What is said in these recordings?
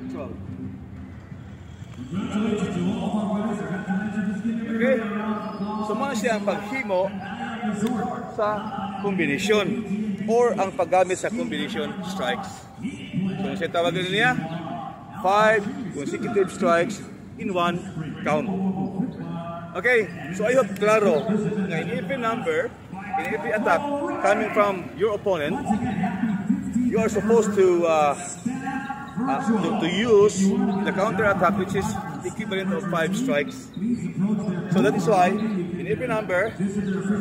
neutral. Okay? So man siya ang paghimo sa kombinasyon or ang paggamit sa combination strikes. So siya tawagan niya 5 consecutive strikes in one count. Okay, so I hope klaro na in every number, in every attack coming from your opponent, you are supposed to use the counter attack, which is equivalent of 5 strikes. So that is why in every number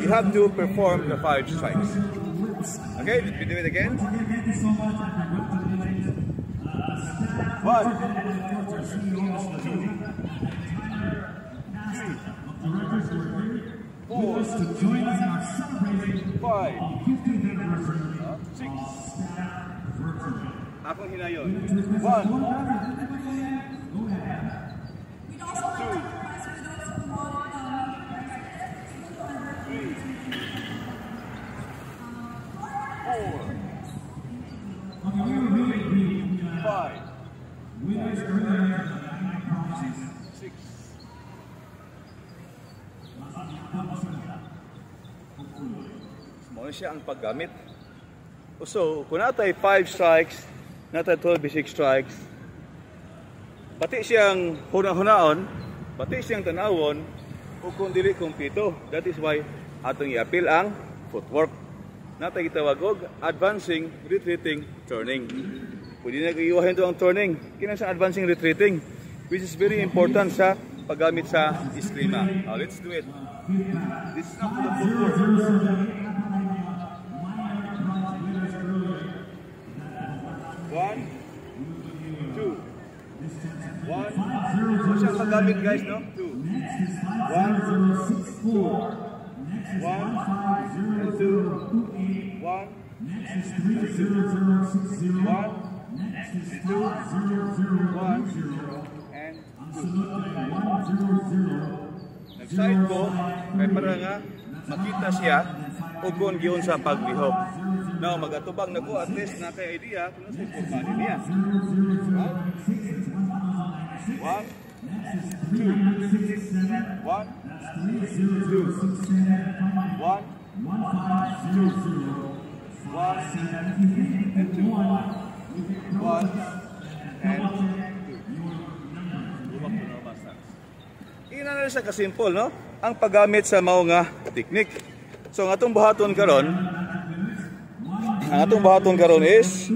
you have to perform the 5 strikes. Okay, let me do it again. 1, 2, 4, 5, 6. Akong hinayon. 1, 2, 3, 4, 5, 6. Muna siya ang paggamit. So, kung natay 5 strikes, natay 12 basic strikes, pati siyang hunaon, pati siyang tanawon, o kung dili kumpito. That is why atong i-appeal ang footwork. Natay gitawag og advancing, retreating, turning. Pwede na iiwahin ito ang turning. Kina sa advancing, retreating, which is very important sa paggamit sa eskrima. Now, let's do it. This is not the footwork. 1, 2, 1. So siyang paggamit guys, no? 2, 1, 2, 1, 2, 1, 1, and 2. Nag-side ko, kaya para nga makita siya o kung giyon sa paglihok. Now, mag-atubang na ko, at least na kay idea kung nasa importante niya. 1, 2, 1, 2, 1, and 2, 1, and 2. Ina na siya kasimple, no? Ang paggamit sa mao nga technique. So, ang atong buhaton karon is